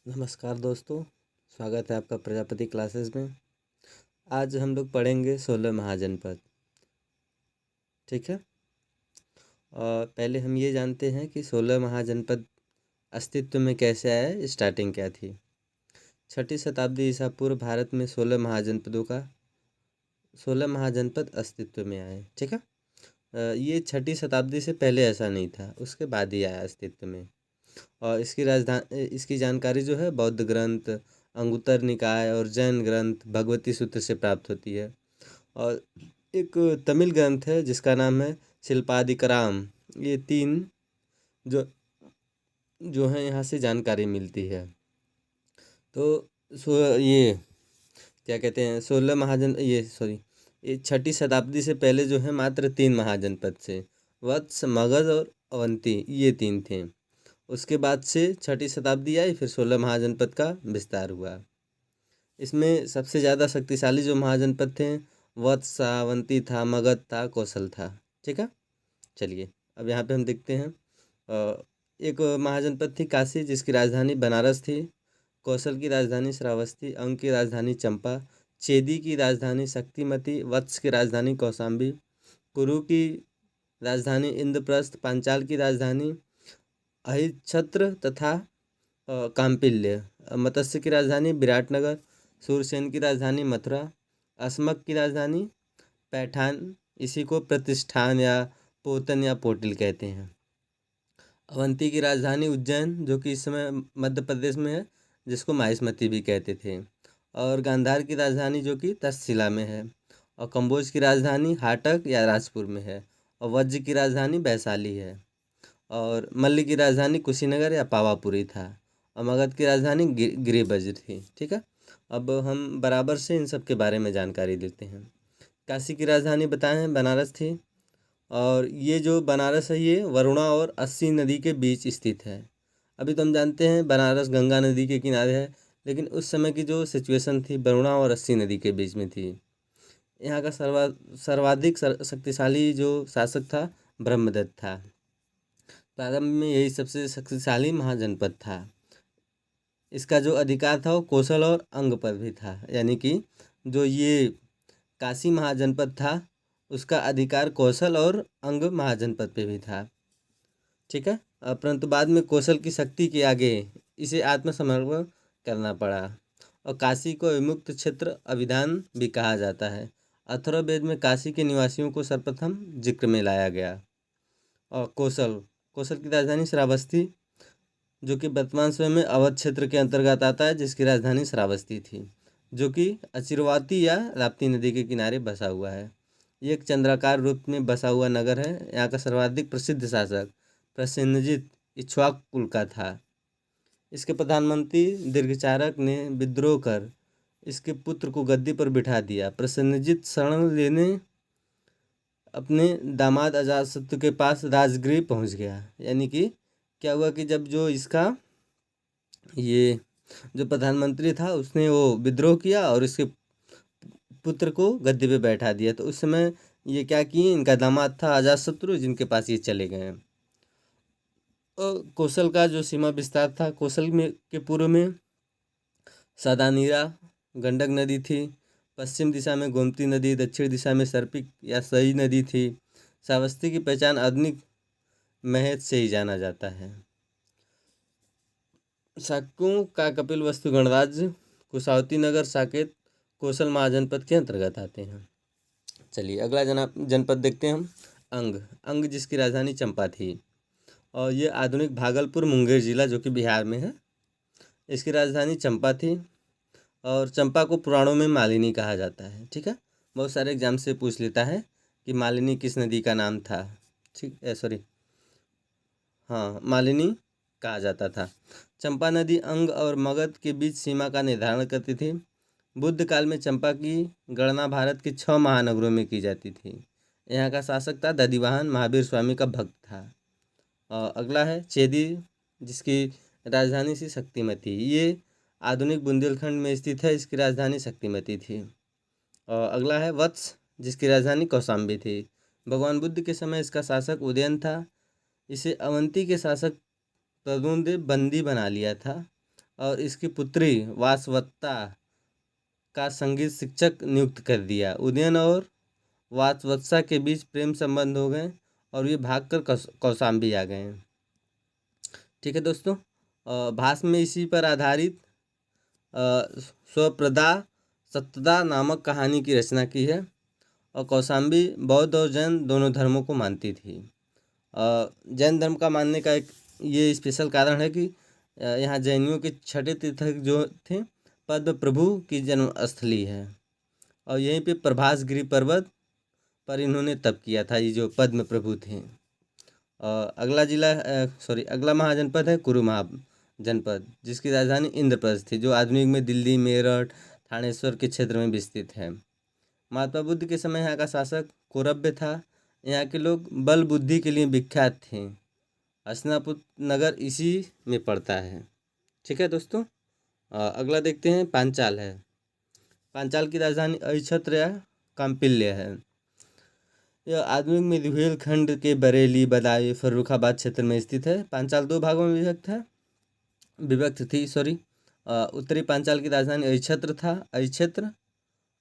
नमस्कार दोस्तों, स्वागत है आपका प्रजापति क्लासेस में। आज हम लोग पढ़ेंगे 16 महाजनपद। ठीक है। और पहले हम ये जानते हैं कि 16 महाजनपद अस्तित्व में कैसे आए, स्टार्टिंग क्या थी। 6ठी शताब्दी ईसा पूर्व भारत में 16 महाजनपद अस्तित्व में आए। ठीक है। ये 6ठी शताब्दी से पहले ऐसा नहीं था, उसके बाद ही आया अस्तित्व में। और इसकी जानकारी जो है बौद्ध ग्रंथ, अंगुत्तर निकाय और जैन ग्रंथ भगवती सूत्र से प्राप्त होती है। और एक तमिल ग्रंथ है जिसका नाम है शिल्पादिकराम। ये 3 जो जो है यहाँ से जानकारी मिलती है। तो ये क्या कहते हैं, 16 महाजन ये 6ठी शताब्दी से पहले जो है मात्र 3 महाजनपद थे, वत्स, मगध और अवंती, ये 3 थे। उसके बाद से 6ठी शताब्दी आई, फिर 16 महाजनपद का विस्तार हुआ। इसमें सबसे ज़्यादा शक्तिशाली जो महाजनपद थे वत्स, अवंती था, मगध था, कौशल था। ठीक है। चलिए अब यहाँ पे हम देखते हैं। एक महाजनपद थी काशी, जिसकी राजधानी बनारस थी। कौशल की राजधानी श्रावस्ती, अंग की राजधानी चंपा, चेदी की राजधानी शक्तिमती, वत्स की राजधानी कौशाम्बी, कुरु की राजधानी इंद्रप्रस्थ, पांचाल की राजधानी अहिच्छत्र तथा काम्पिल्य, मत्स्य की राजधानी विराटनगर, सूरसेन की राजधानी मथुरा, अस्मक की राजधानी पैठान, इसी को प्रतिष्ठान या पोतन या पोटिल कहते हैं। अवंती की राजधानी उज्जैन, जो कि इस समय मध्य प्रदेश में है, जिसको माहिष्मती भी कहते थे। और गांधार की राजधानी जो कि तक्षशिला में है। और कंबोज की राजधानी हाटक या राजपुर में है। और वज्र की राजधानी वैशाली है। और मल्ल की राजधानी कुशीनगर या पावापुरी था। और मगध की राजधानी गिरिबज्र थी। ठीक है। अब हम बराबर से इन सब के बारे में जानकारी लेते हैं। काशी की राजधानी बताएं हैं बनारस थी। और ये जो बनारस है ये वरुणा और अस्सी नदी के बीच स्थित है। अभी तो हम जानते हैं बनारस गंगा नदी के किनारे है, लेकिन उस समय की जो सिचुएशन थी वरुणा और अस्सी नदी के बीच में थी। यहाँ का सर्वाधिक शक्तिशाली जो शासक था ब्रह्मदत्त था। प्रारंभ में यही सबसे शक्तिशाली महाजनपद था। इसका जो अधिकार था वो कौशल और अंग पर भी था, यानी कि जो ये काशी महाजनपद था उसका अधिकार कौशल और अंग महाजनपद पे भी था। ठीक है। परंतु बाद में कौशल की शक्ति के आगे इसे आत्मसमर्पण करना पड़ा। और काशी को विमुक्त क्षेत्र अभिधान भी कहा जाता है। अथर्ववेद में काशी के निवासियों को सर्वप्रथम जिक्र में लाया गया। और कौशल की राजधानी श्रावस्ती, जो कि वर्तमान समय में अवध क्षेत्र के अंतर्गत आता है, जिसकी राजधानी श्रावस्ती थी, जो कि अचिरवाती या राप्ती नदी के किनारे बसा हुआ है। ये एक चंद्राकार रूप में बसा हुआ नगर है। यहाँ का सर्वाधिक प्रसिद्ध शासक प्रसेनजित इक्ष्वाकु कुल का था। इसके प्रधानमंत्री दीर्घचारक ने विद्रोह कर इसके पुत्र को गद्दी पर बिठा दिया। प्रसेनजित शरण लेने अपने दामाद अजातशत्रु के पास राजगृह पहुंच गया। यानी कि क्या हुआ कि जब जो इसका ये जो प्रधानमंत्री था उसने वो विद्रोह किया और इसके पुत्र को गद्दी पे बैठा दिया, तो उस समय ये क्या किए, इनका दामाद था अजातशत्रु, जिनके पास ये चले गए। और कौशल का जो सीमा विस्तार था, कौशल में के पूर्व में सदानीरा गंडक नदी थी, पश्चिम दिशा में गोमती नदी, दक्षिण दिशा में सर्पिक या सई नदी थी। श्रावस्ती की पहचान आधुनिक महज से ही जाना जाता है। शाक्यों का कपिलवस्तु गणराज्य, कुशावती नगर, साकेत कौशल महाजनपद के अंतर्गत आते हैं। चलिए अगला जनपद देखते हैं हम। अंग जिसकी राजधानी चंपा थी। और ये आधुनिक भागलपुर मुंगेर जिला, जो कि बिहार में है, इसकी राजधानी चंपा थी। और चंपा को पुराणों में मालिनी कहा जाता है। ठीक है। बहुत सारे एग्जाम से पूछ लेता है कि मालिनी किस नदी का नाम था। ठीक है, सॉरी, हाँ, मालिनी कहा जाता था। चंपा नदी अंग और मगध के बीच सीमा का निर्धारण करती थी। बुद्ध काल में चंपा की गणना भारत के 6 महानगरों में की जाती थी। यहाँ का शासक था दधिवाहन, महावीर स्वामी का भक्त था। और अगला है चेदी, जिसकी राजधानी सी शक्तिमती। ये आधुनिक बुंदेलखंड में स्थित है, इसकी राजधानी शक्तिमती थी। और अगला है वत्स, जिसकी राजधानी कौशाम्बी थी। भगवान बुद्ध के समय इसका शासक उदयन था। इसे अवंती के शासक तरुणदेव बंदी बना लिया था। और इसकी पुत्री वासवत्ता का संगीत शिक्षक नियुक्त कर दिया। उदयन और वासवत्सा के बीच प्रेम संबंध हो गए और ये भागकर कौशाम्बी आ गए। ठीक है दोस्तों, भाष्य में इसी पर आधारित स्वप्रदा सत्यदा नामक कहानी की रचना की है। और कौशाम्बी बौद्ध और जैन दोनों धर्मों को मानती थी। जैन धर्म का मानने का एक ये स्पेशल कारण है कि यहाँ जैनियों के छठे तीर्थंकर जो थे पद्म प्रभु की जन्मस्थली है और यहीं पे प्रभासगिरी पर्वत पर इन्होंने तप किया था, ये जो पद्म प्रभु थे। अगला महाजनपद है कुरु महाजनपद, जिसकी राजधानी इंद्रप्रस्थ थी, जो आधुनिक में दिल्ली, मेरठ, थानेश्वर के क्षेत्र में विस्तृत है। महात्मा बुद्ध के समय यहाँ का शासक कौरव्य था। यहाँ के लोग बल बुद्धि के लिए विख्यात थे। हस्तिनापुर नगर इसी में पड़ता है। ठीक है दोस्तों, अगला देखते हैं पांचाल है। पांचाल की राजधानी अहिच्छत्र या काम्पिल्य है। यह आधुनिक में रुहेलखंड के बरेली, बदायूं, फर्रुखाबाद क्षेत्र में स्थित है। पांचाल दो भागों में विभक्त थी। उत्तरी पांचाल की राजधानी अहिच्छत्र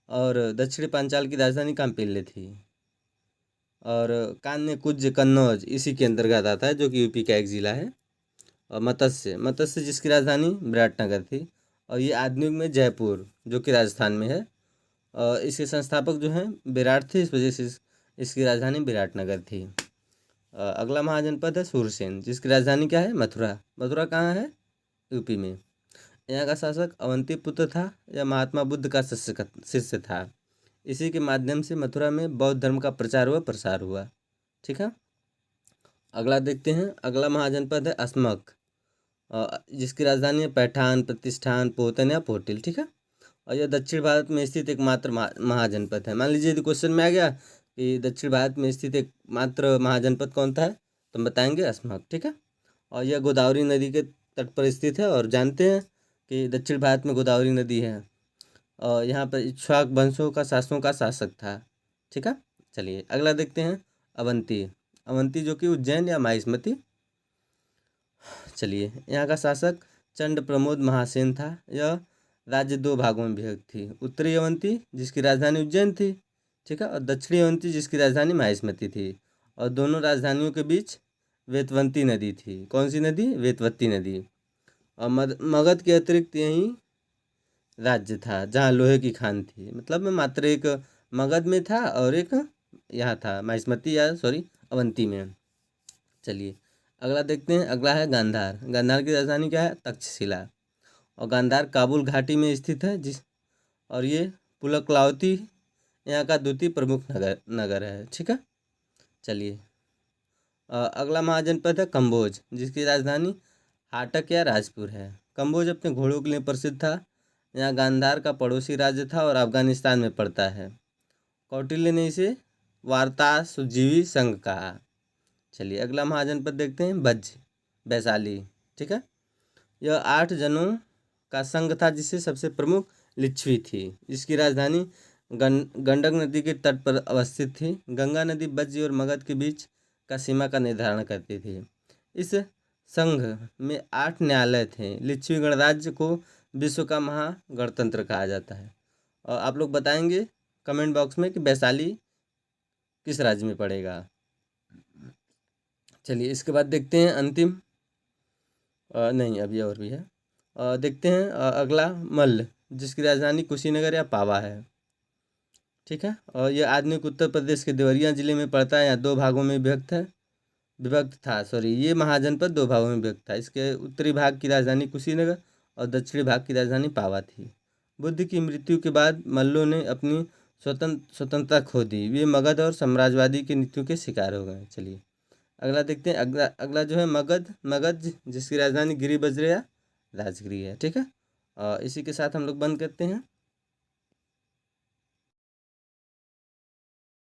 और दक्षिणी पांचाल की राजधानी काम्पिल्य थी। और कान्य कन्नौज इसी के अंतर्गत आता है, जो कि यूपी का एक जिला है। और मत्स्य जिसकी राजधानी विराटनगर थी। और ये आधुनिक में जयपुर, जो कि राजस्थान में है। और इसके संस्थापक जो हैं विराट थे, इस वजह से इसकी राजधानी विराटनगर थी। अगला महाजनपद है सूरसेन, जिसकी राजधानी क्या है? मथुरा कहाँ है? यूपी में। यहाँ का शासक अवंती पुत्र था। यह महात्मा बुद्ध का शिष्य था। इसी के माध्यम से मथुरा में बौद्ध धर्म का प्रचार व प्रसार हुआ। ठीक है, अगला देखते हैं। अगला महाजनपद है अस्मक, जिसकी राजधानी है पैठान, प्रतिष्ठान, पोतन या पोटिल। ठीक है, और यह दक्षिण भारत में स्थित एकमात्र महाजनपद है। मान लीजिए यदि क्वेश्चन में आ गया कि दक्षिण भारत में स्थित एकमात्र महाजनपद कौन सा है, तो हम बताएंगे अस्मक। ठीक है, और यह गोदावरी नदी के तट पर स्थित है। और जानते हैं कि दक्षिण भारत में गोदावरी नदी है। और यहाँ पर इक्ष्वाक वंशों का शासक था। ठीक है, चलिए अगला देखते हैं अवंती, जो कि उज्जैन या माहिष्मती। चलिए, यहाँ का शासक चंड प्रमोद महासेन था। यह राज्य दो भागों में विभक्त थी। उत्तरी अवंती जिसकी राजधानी उज्जैन थी। ठीक है, और दक्षिणी अवंती जिसकी राजधानी माहिष्मती थी। और दोनों राजधानियों के बीच वेतवंती नदी थी। कौन सी नदी? वेतवती नदी। और मगध के अतिरिक्त यहीं राज्य था जहाँ लोहे की खान थी। मतलब में मात्र एक मगध में था और एक यहाँ था माहिष्मती अवंती में। चलिए अगला देखते हैं। अगला है गांधार की राजधानी क्या है? तक्षशिला। और गांधार काबुल घाटी में स्थित है। और ये पुलकलावती यहाँ का द्वितीय प्रमुख नगर है। ठीक है, चलिए अगला महाजनपद है कम्बोज, जिसकी राजधानी हाटक या राजपुर है। कम्बोज अपने घोड़ों के लिए प्रसिद्ध था। यहाँ गांधार का पड़ोसी राज्य था और अफगानिस्तान में पड़ता है। कौटिल्य ने इसे वार्ता सुजीवी संघ कहा। चलिए अगला महाजनपद देखते हैं वैशाली। ठीक है, यह 8 जनों का संघ था, जिससे सबसे प्रमुख लिच्छवी थी, जिसकी राजधानी गंडक नदी के तट पर अवस्थित थी। गंगा नदी वज्ज और मगध के बीच का सीमा का निर्धारण करती थी। इस संघ में 8 न्यायालय थे। लिच्छवी गणराज्य को विश्व का महागणतंत्र कहा जाता है। और आप लोग बताएंगे कमेंट बॉक्स में कि वैशाली किस राज्य में पड़ेगा। चलिए इसके बाद देखते हैं अंतिम नहीं अभी और भी है। देखते हैं अगला मल्ल, जिसकी राजधानी कुशीनगर या पावा है। ठीक है, और यह आधुनिक उत्तर प्रदेश के देवरिया जिले में पड़ता है। यहाँ दो भागों में ये महाजनपद दो भागों में विभक्त था। इसके उत्तरी भाग की राजधानी कुशीनगर और दक्षिणी भाग की राजधानी पावा थी। बुद्ध की मृत्यु के बाद मल्लों ने अपनी स्वतंत्रता खो दी। वे मगध और साम्राज्यवादी की नीतियों के शिकार हो गए। चलिए अगला देखते हैं। अगला जो है मगध जिसकी राजधानी गिरिबज्र या राजगिरी है। ठीक है, इसी के साथ हम लोग बंद करते हैं।